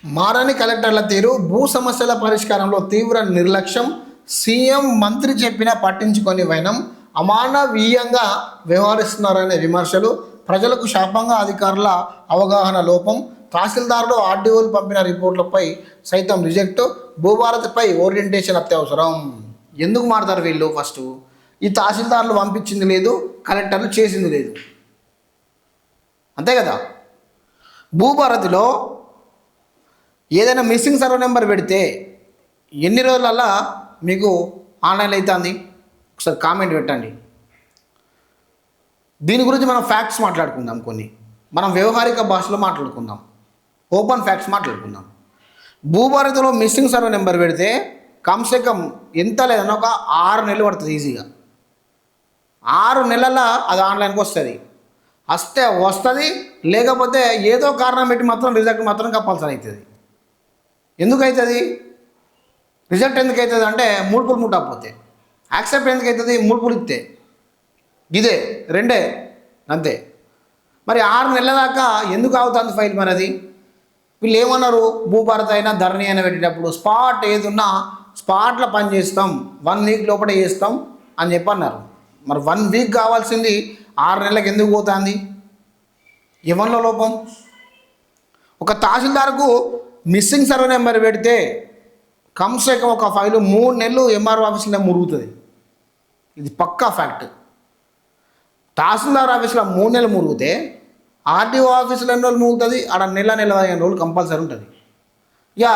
మారని కలెక్టర్ల తీరు, భూ సమస్యల పరిష్కారంలో తీవ్ర నిర్లక్ష్యం, సీఎం మంత్రి చెప్పినా పట్టించుకొని వైనం, అమానవీయంగా వ్యవహరిస్తున్నారనే విమర్శలు, ప్రజలకు శాపంగా అధికారుల అవగాహన లోపం, తహసీల్దార్లు ఆర్డీఓలు పంపిన రిపోర్టులపై సైతం రిజెక్ట్, భూభారతిపై ఓరియంటేషన్ అత్యవసరం. ఎందుకు మారుతారు వీళ్ళు? ఫస్ట్ ఈ తహసీల్దార్లు పంపించింది లేదు, కలెక్టర్లు చేసింది లేదు, అంతే కదా. భూభారతిలో ఏదైనా మిస్సింగ్ సర్వే నెంబర్ పెడితే ఎన్ని రోజులల్లా మీకు ఆన్లైన్ అవుతుంది? ఒకసారి కామెంట్ పెట్టండి. దీని గురించి మనం ఫ్యాక్ట్స్ మాట్లాడుకుందాం, కొన్ని మనం వ్యవహారిక భాషలో మాట్లాడుకుందాం, ఓపెన్ ఫ్యాక్ట్స్ మాట్లాడుకుందాం. భూభారతిలో మిస్సింగ్ సర్వే నెంబర్ పెడితే కమ్సే కమ్ ఎంత లేదన్నా ఒక 6 నెలలు పడుతుంది ఈజీగా. 6 నెలల అది ఆన్లైన్కి వస్తుంది. వస్తుంది, లేకపోతే ఏదో కారణం పెట్టి మాత్రం రిజల్ట్ మాత్రం కంపల్సరీ అవుతుంది. ఎందుకు అవుతుంది? రిజల్ట్ ఎందుకు అవుతుంది అంటే మూడుపులు ముట్టకపోతే. యాక్సెప్ట్ ఎందుకు అవుతుంది? మూడుపులు ఇస్తే. ఇదే రెండే అంతే. మరి 6 నెలల దాకా ఎందుకు అవుతుంది ఫైల్? మరి అది వీళ్ళు ఏమన్నారు? భూభారత్ అయినా ధరణి అయినా పెట్టేటప్పుడు స్పాట్ ఏది ఉన్నా స్పాట్లో పని చేస్తాం, 1 వీక్ లోపలే చేస్తాం అని చెప్పి అన్నారు. మరి 1 వీక్ కావాల్సింది 6 నెలలకు ఎందుకు పోతుంది? ఎవరిలో లోపం? ఒక తహసీల్దార్కు మిస్సింగ్ సర్వే నెంబర్ పెడితే కమ్సే కమ్ ఒక ఫైలు 3 నెలలు ఎంఆర్ఓ ఆఫీస్లో మురుగుతుంది. ఇది పక్కా ఫ్యాక్ట్. తహసీల్దార్ ఆఫీస్లో 3 నెలలు మురిగితే ఆర్డీఓ ఆఫీస్లో ఎన్ని రోజులు మురుగుతుంది? ఆడ నెల 15 రోజులు కంపల్సరీ ఉంటుంది. ఇక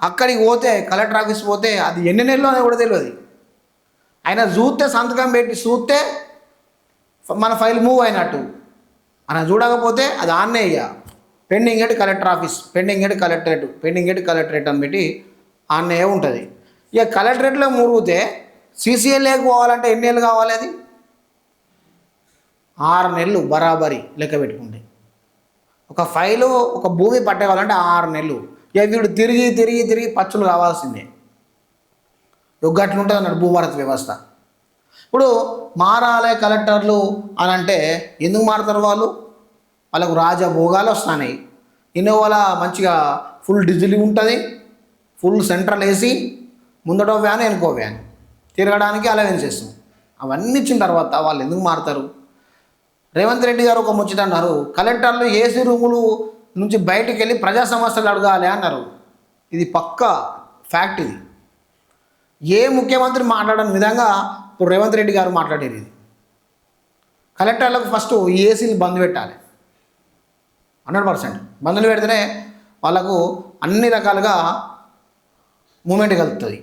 అక్కడికి పోతే కలెక్టర్ ఆఫీస్ పోతే అది ఎన్ని నెలలు అనేది కూడా తెలియదు. ఆయన చూస్తే సంతకం పెట్టి చూస్తే మన ఫైల్ మూవ్ అయినట్టు, ఆయన చూడకపోతే అది ఆన్నే ఇక pending at collector office, pending at collectorate, pending at collectorate అని పెట్టి ఆన్నే ఉంటుంది. ఇక కలెక్టరేట్లో మురిగితే సీసీఎల్ఏకి పోవాలంటే ఎన్ని నెలలు కావాలి? అది 6 నెలలు బరాబరి లెక్క పెట్టుకుంటే. ఒక ఫైలు ఒక భూమి పట్టేవాలంటే 6 నెలలు. ఇక వీడు తిరిగి తిరిగి తిరిగి పచ్చులు కావాల్సిందే. ఒగ్గట్లు ఉంటుంది అన్నాడు భూభారత్ వ్యవస్థ. ఇప్పుడు మారాలే కలెక్టర్లు అని అంటే ఎందుకు మారుతారు వాళ్ళు? వాళ్ళకు రాజభోగాలు వస్తున్నాయి. ఇన్నోవాల మంచిగా ఫుల్ డీజిల్ ఉంటుంది, ఫుల్ సెంట్రల్ ఏసీ, ముందటో వ్యాన్ వెనుకో వ్యాన్, తిరగడానికి అలవెన్స్ చేస్తాం. అవన్నీ ఇచ్చిన తర్వాత వాళ్ళు ఎందుకు మారుతారు? రేవంత్ రెడ్డి గారు ఒక ముచ్చట అన్నారు, కలెక్టర్లు ఏసీ రూములు నుంచి బయటికి వెళ్ళి ప్రజా సమస్యలు అడగాలి అన్నారు. ఇది పక్కా ఫ్యాక్ట్. ఇది ఏ ముఖ్యమంత్రి మాట్లాడని విధంగా ఇప్పుడు రేవంత్ రెడ్డి గారు మాట్లాడేది. ఇది కలెక్టర్లకు ఫస్ట్ ఏసీలు బంద్ పెట్టాలి, 100%. బంధులు పెడితేనే వాళ్ళకు అన్ని రకాలుగా మూమెంట్ కలుగుతుంది.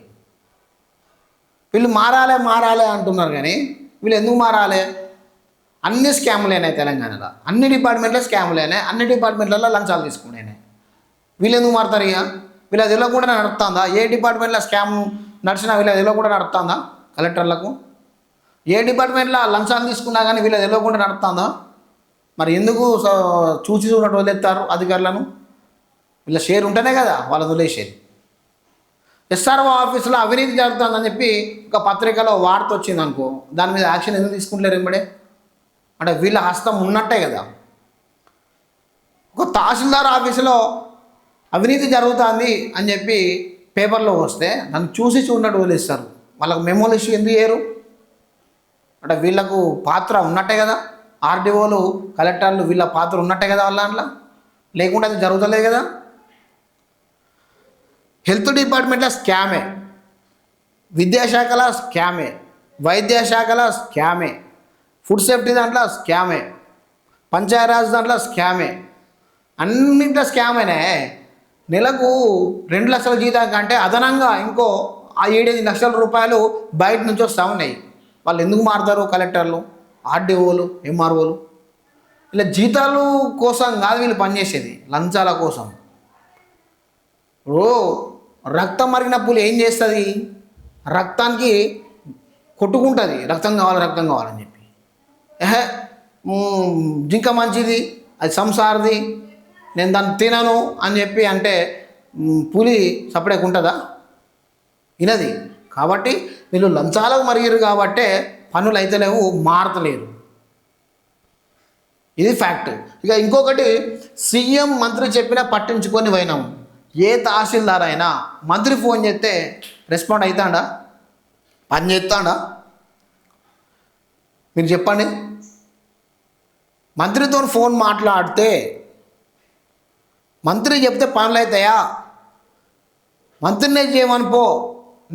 వీళ్ళు మారాలే అంటున్నారు, కానీ వీళ్ళు ఎందుకు మారాలి? అన్ని స్కాములేనాయి తెలంగాణలో, అన్ని డిపార్ట్మెంట్లో స్కాములేనాయి, అన్ని డిపార్ట్మెంట్లలో లంచాలు తీసుకునేనాయి. వీళ్ళు ఎందుకు మారుతారు? ఇక వీళ్ళ తెలియకుండా నడుస్తుందా? ఏ డిపార్ట్మెంట్లో స్కామ్ నడిచినా వీళ్ళ తెలియకుండా నడుస్తుందా? కలెక్టర్లకు ఏ డిపార్ట్మెంట్లో లంచాలు తీసుకున్నా కానీ వీళ్ళ తెలియకుండా నడుస్తుందా? మరి ఎందుకు చూసి చూడటం వదిలేస్తారు అధికారులను? వీళ్ళ షేర్ ఉంటేనే కదా వాళ్ళ వదిలేసేది. ఎస్ఆర్ఓ ఆఫీసులో అవినీతి జరుగుతుందని చెప్పి ఒక పత్రికలో వార్త వచ్చింది అనుకో, దాని మీద యాక్షన్ ఎందుకు తీసుకుంటలేరు ఎంబడే? అంటే వీళ్ళ హస్తం ఉన్నట్టే కదా. ఒక తహసీల్దార్ ఆఫీసులో అవినీతి జరుగుతుంది అని చెప్పి పేపర్లో వస్తే దాన్ని చూసి చూడనట్టు వదిలేస్తారు. వాళ్ళకు మెమోలు ఇష్యూ ఎందుకు చేయరు? అంటే వీళ్ళకు పాత్ర ఉన్నట్టే కదా. ఆర్డీఓలు కలెక్టర్లు వీళ్ళ పాత్ర ఉన్నట్టే కదా వాళ్ళ దాంట్లో, లేకుంటే అది జరుగుతలేదు కదా. హెల్త్ డిపార్ట్మెంట్లో స్కామే, విద్యాశాఖలో స్కామే, వైద్య శాఖలో స్కామే, ఫుడ్ సేఫ్టీ దాంట్లో స్కామే, పంచాయరాజ్ దాంట్లో స్కామే, అన్నింటిలో స్కామేనే. నెలకు 2 లక్షల జీతం కంటే అదనంగా ఇంకో 7-8 లక్షల రూపాయలు బయట నుంచి వస్తూ ఉన్నాయి. వాళ్ళు ఎందుకు మారుతారు? కలెక్టర్లు, ఆర్డీఓలు, ఎంఆర్ఓలు ఇలా జీతాలు కోసం కాదు వీళ్ళు పనిచేసేది, లంచాల కోసం. రక్తం మరిగిన పులి ఏం చేస్తుంది? రక్తానికి కొట్టుకుంటుంది, రక్తం కావాలని చెప్పి. జింక మంచిది, అది సంసారది, నేను దాన్ని తినను అని చెప్పి అంటే పులి సపరేట్ ఉంటుందా? వినది. కాబట్టి వీళ్ళు లంచాలకు మరిగిరు కాబట్టే పనులు అయితే లేవు, మారతలేరు. ఇది ఫ్యాక్ట్. ఇక ఇంకొకటి, సీఎం మంత్రి చెప్పినా పట్టించుకొని పోయినాం. ఏ తహసీల్దార్ అయినా మంత్రి ఫోన్ చేస్తే రెస్పాండ్ అవుతాడా? పని చేస్తాడా? మీరు చెప్పండి. మంత్రితో ఫోన్ మాట్లాడితే మంత్రి చెప్తే పనులు అవుతాయా? మంత్రినే చేయమని పో,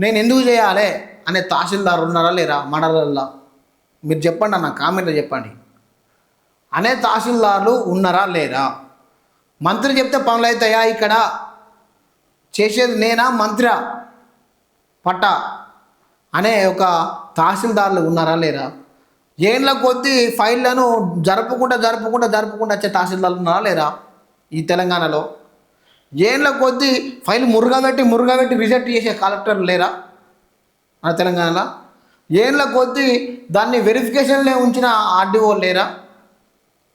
నేను ఎందుకు చేయాలి అనే తహసీల్దార్ ఉన్నారా లేరా మండలాల్లో? మీరు చెప్పండి అన్న, కామెంట్లో చెప్పండి. అనే తహసీల్దార్లు ఉన్నారా లేరా? మంత్రి చెప్తే పనులు అవుతాయా? ఇక్కడ చేసేది నేనా మంత్రా పట్ట అనే ఒక తహసీల్దార్లు ఉన్నారా లేరా? ఏండ్ల కొద్దీ ఫైళ్లను జరుపుకుంటా వచ్చే తహసీల్దార్లు ఉన్నారా లేరా ఈ తెలంగాణలో? ఏండ్ల కొద్దీ ఫైల్ మురుగబెట్టి రిజెక్ట్ చేసే కలెక్టర్లు లేరా మన తెలంగాణలో? ఏండ్ల కొద్దీ దాన్ని వెరిఫికేషన్లే ఉంచిన ఆర్డీఓ లేరా?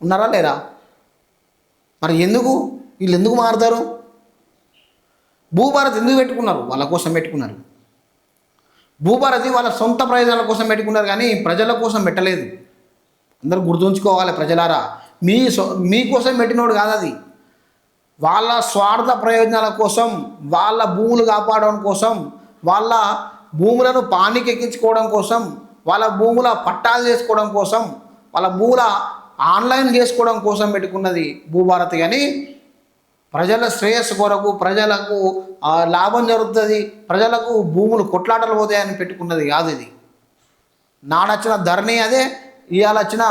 ఉన్నారా లేరా? మరి వీళ్ళు ఎందుకు మారుతారు? భూభారత్ ఎందుకు పెట్టుకున్నారు? వాళ్ళ కోసం పెట్టుకున్నారు. భూభారతి వాళ్ళ సొంత ప్రయోజనాల కోసం పెట్టుకున్నారు, కానీ ప్రజల కోసం పెట్టలేదు. అందరూ గుర్తుంచుకోవాలి ప్రజలారా. మీకోసం పెట్టినోడు కాదు అది. వాళ్ళ స్వార్థ ప్రయోజనాల కోసం, వాళ్ళ భూములు కాపాడడం కోసం, వాళ్ళ భూములను పానికి ఎక్కించుకోవడం కోసం, వాళ్ళ భూముల పట్టాలు చేసుకోవడం కోసం, వాళ్ళ భూముల ఆన్లైన్ చేసుకోవడం కోసం పెట్టుకున్నది భూభారతి. కానీ ప్రజల శ్రేయస్సు కొరకు, ప్రజలకు లాభం జరుగుతుంది, ప్రజలకు భూములు కొట్లాటలు పోతాయని పెట్టుకున్నది కాదు ఇది. నాడొచ్చిన ధరణి అదే, ఇవాళ వచ్చిన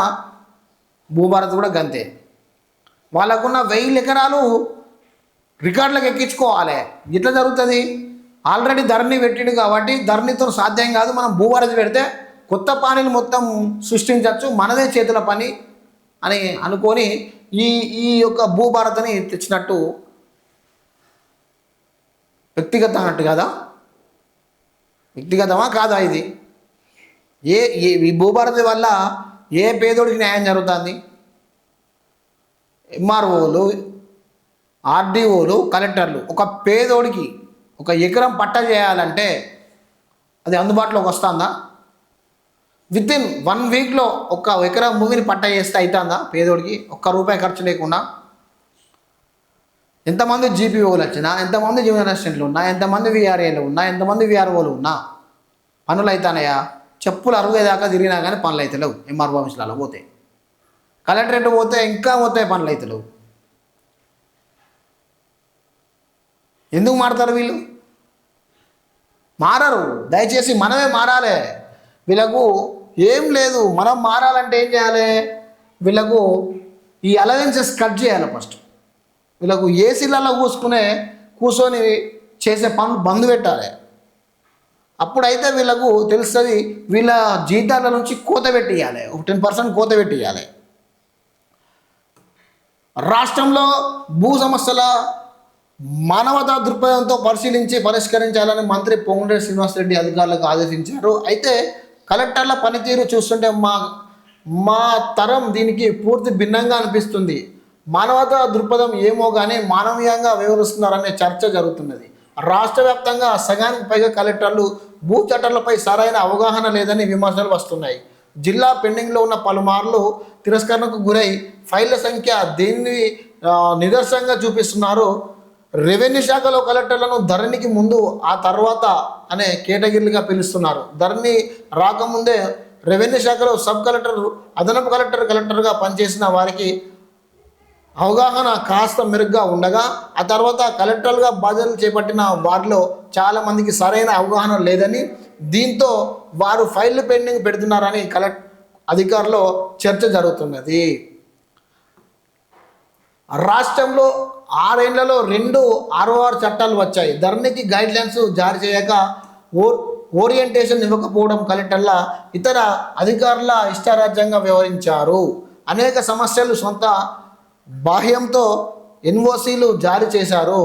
భూభారతి కూడా గంతే. వాళ్ళకున్న 1000 ఎకరాలు రికార్డులకు ఎక్కించుకోవాలి. ఎట్లా జరుగుతుంది? ఆల్రెడీ ధరణి పెట్టిండు కాబట్టి ధరణితో సాధ్యం కాదు. మనం భూభారతి పెడితే కొత్త పనిని మొత్తం సృష్టించవచ్చు, మనదే చేతుల పని అని అనుకొని ఈ యొక్క భూభారతిని తెచ్చినట్టు వ్యక్తిగతం అన్నట్టు కదా? వ్యక్తిగతమా కాదా ఇది? ఈ భూభారతి వల్ల ఏ పేదోడికి న్యాయం జరుగుతుంది? ఎంఆర్ఓలు, ఆర్డీఓలు, కలెక్టర్లు ఒక పేదోడికి 1 ఎకరం పట్టా చేయాలంటే అది అందుబాటులోకి వస్తుందా? వితిన్ 1 వీక్లో 1 ఎకరం భూమిని పట్టా చేస్తే అవుతుందా పేదోడికి? ₹1 ఖర్చు లేకుండా. ఎంతమంది జీపీఓలు వచ్చినా, ఎంతమంది జూనియర్ అసిస్టెంట్లు ఉన్నా, ఎంతమంది వీఆర్ఏలు ఉన్నా, ఎంతమంది వీఆర్ఓలు ఉన్నా పనులు అవుతానయా? చెప్పులు అరుగుదాకా తిరిగినా కానీ పనులు అవుతలేవు. ఎంఆర్ఓ ఆఫీసులలో పోతే, కలెక్టరేట్ పోతే ఇంకా పోతాయి పనులు అవుతలేవు. ఎందుకు మారుతారు వీళ్ళు? మారరు. దయచేసి మనమే మారాలి. వీళ్ళకు ఏం లేదు. మనం మారాలంటే ఏం చేయాలి? వీళ్ళకు ఈ అలవెన్సెస్ కట్ చేయాలి ఫస్ట్. వీళ్ళకు ఏసీలలో కూర్చొని చేసే పనులు బంద్ పెట్టాలి. అప్పుడైతే వీళ్ళకు తెలుస్తుంది. వీళ్ళ జీతాల నుంచి కోత పెట్టియాలి, 10% కోత పెట్టియాలి. రాష్ట్రంలో భూ సమస్యల మానవతా దృక్పథంతో పరిష్కరించాలని మంత్రి పొంగులేటి శ్రీనివాసరెడ్డి అధికారులకు ఆదేశించారు. అయితే కలెక్టర్ల పనితీరు చూస్తుంటే మా తరం దీనికి పూర్తి భిన్నంగా అనిపిస్తుంది. మానవతా దృక్పథం ఏమో కానీ మానవీయంగా వ్యవహరిస్తున్నారనే చర్చ జరుగుతున్నది. రాష్ట్ర వ్యాప్తంగా సగానికి పైగా కలెక్టర్లు భూ చట్టాలపై సరైన అవగాహన లేదని విమర్శలు వస్తున్నాయి. జిల్లా పెండింగ్లో ఉన్న పలుమార్లు తిరస్కరణకు గురై ఫైళ్ల సంఖ్య దీన్ని నిదర్శనంగా చూపిస్తున్నారు. రెవెన్యూ శాఖలో కలెక్టర్లను ధరణికి ముందు, ఆ తర్వాత అనే కేటగిరీలుగా పిలుస్తున్నారు. ధరణి రాకముందే రెవెన్యూ శాఖలో సబ్ కలెక్టర్, అదనపు కలెక్టర్గా పనిచేసిన వారికి అవగాహన కాస్త మెరుగ్గా ఉండగా, ఆ తర్వాత కలెక్టర్లుగా బాధ్యతలు చేపట్టిన వారిలో చాలామందికి సరైన అవగాహన లేదని, దీంతో వారు ఫైళ్లు పెండింగ్ పెడుతున్నారని అధికారుల్లో చర్చ జరుగుతున్నది. రాష్ట్రంలో 6 ఏళ్లలో 2 ROR చట్టాలు వచ్చాయి. ధరణికి గైడ్లైన్స్ జారీ చేయక ఓరియంటేషన్ ఇవ్వకపోవడం, కలెక్టర్ల ఇతర అధికారుల ఇష్టారాజ్యంగా వ్యవహరించారు. అనేక సమస్యలు సొంత బాహ్యంతో ఎన్ఓసీలు జారీ చేశారు.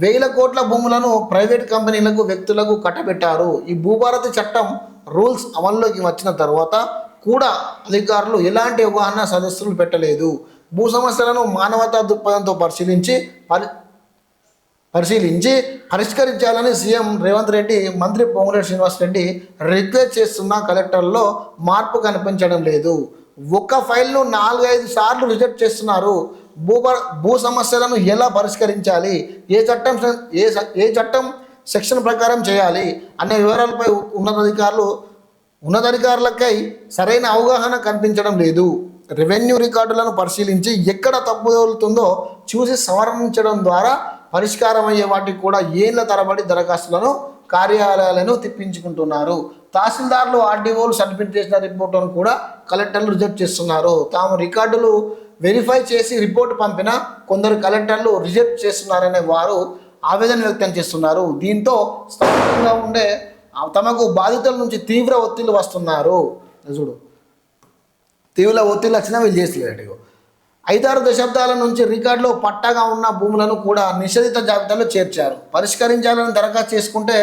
1000 కోట్ల భూములను ప్రైవేట్ కంపెనీలకు, వ్యక్తులకు కట్టబెట్టారు. ఈ భూభారతి చట్టం రూల్స్ అమల్లోకి వచ్చిన తర్వాత కూడా అధికారులు ఎలాంటి అవగాహన సదస్సులు పెట్టలేదు. భూ సమస్యలను మానవతా దృక్పథంతో పరిశీలించి పరిష్కరించాలని సీఎం రేవంత్ రెడ్డి, మంత్రి పొంగులేటి శ్రీనివాసరెడ్డి రిక్వెస్ట్ చేస్తున్న కలెక్టర్లో మార్పు కనిపించడం లేదు. ఒక ఫైల్ను 4-5 సార్లు రిజెక్ట్ చేస్తున్నారు. భూ భూ సమస్యలను ఎలా పరిష్కరించాలి, ఏ చట్టం సెక్షన్ ప్రకారం చేయాలి అనే వివరాలపై ఉన్నతాధికారులకై సరైన అవగాహన కనిపించడం లేదు. రెవెన్యూ రికార్డులను పరిశీలించి ఎక్కడ తప్పుదోలుతుందో చూసి సవరించడం ద్వారా పరిష్కారం అయ్యే వాటికి కూడా ఏళ్ల తరబడి దరఖాస్తులను కార్యాలయాలను తిప్పించుకుంటున్నారు. తహసీల్దార్లు ఆర్డీఓలు సబ్మిట్ చేసిన రిపోర్టులను కూడా కలెక్టర్లు రిజెక్ట్ చేస్తున్నారు. తాము రికార్డులు వెరిఫై చేసి రిపోర్టు పంపిన కొందరు కలెక్టర్లు రిజెక్ట్ చేస్తున్నారనే వారు ఆవేదన వ్యక్తం చేస్తున్నారు. దీంతో స్థానికంగా ఉండే తమకు బాధితుల నుంచి తీవ్ర ఒత్తిళ్లు వస్తున్నారు. చూడు, తీవ్ర ఒత్తిళ్లు వచ్చినా వీళ్ళు చేసలేడు. 5-6 దశాబ్దాల నుంచి రికార్డులో పట్టాగా ఉన్న భూములను కూడా నిషేధిత జాబితాలో చేర్చారు. పరిష్కరించాలని దరఖాస్తు చేసుకుంటే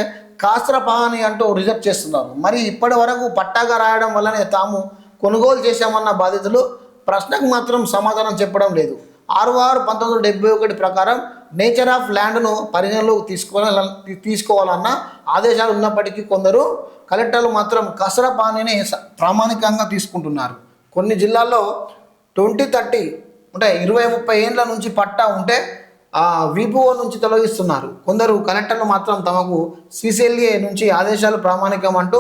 కాస్త్ర పహాని అంటూ రిజెక్ట్ చేస్తున్నారు. మరి ఇప్పటి వరకు పట్టాగా రాయడం వల్లనే తాము కొనుగోలు చేశామన్న బాధితులు ప్రశ్నకు మాత్రం సమాధానం చెప్పడం లేదు. 6/6/1971 ప్రకారం నేచర్ ఆఫ్ ల్యాండ్ను పరిగణలోకి తీసుకోవాలన్న ఆదేశాలు ఉన్నప్పటికీ కొందరు కలెక్టర్లు మాత్రం కసర పానీని ప్రామాణికంగా తీసుకుంటున్నారు. కొన్ని జిల్లాల్లో 20-30 అంటే 20-30 ఏండ్ల నుంచి పట్టా ఉంటే విపిఓ నుంచి తొలగిస్తున్నారు. కొందరు కలెక్టర్లు మాత్రం తమకు సిసిఎల్ఏ నుంచి ఆదేశాలు ప్రామాణికం అంటూ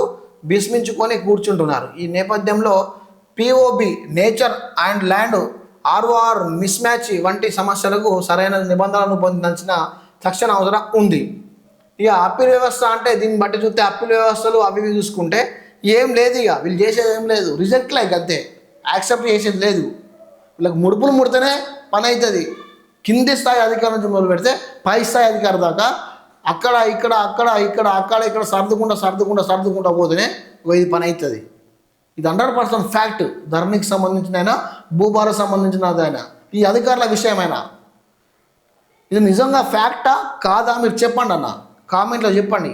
భీష్మించుకొని కూర్చుంటున్నారు. ఈ నేపథ్యంలో POB, nature and land, ROR miss match వంటి సమస్యలకు సరైన నిబంధనలను పొందించిన తక్షణ అవసరం ఉంది. ఇక అప్పీల్ వ్యవస్థ అంటే దీన్ని బట్టి చూస్తే అప్పీల్ వ్యవస్థలు అవి చూసుకుంటే ఏం లేదు. ఇక వీళ్ళు చేసేది ఏం లేదు, రిజెక్ట్ లైక్ అంతే, యాక్సెప్ట్ చేసేది లేదు. వీళ్ళకి ముడుపులు ముడితేనే పని అవుతుంది. కింది స్థాయి అధికారం నుంచి మొదలు పెడితే పై స్థాయి అధికారి దాకా అక్కడ ఇక్కడ సర్దుకుంటా పోతేనే ఇది పని అవుతుంది. ఇది 100% ఫ్యాక్ట్. ధరణికి సంబంధించిన భూభారకు సంబంధించినదైనా ఈ అధికారుల విషయమైనా ఇది నిజంగా ఫ్యాక్టా కాదా మీరు చెప్పండి అన్న, కామెంట్లో చెప్పండి.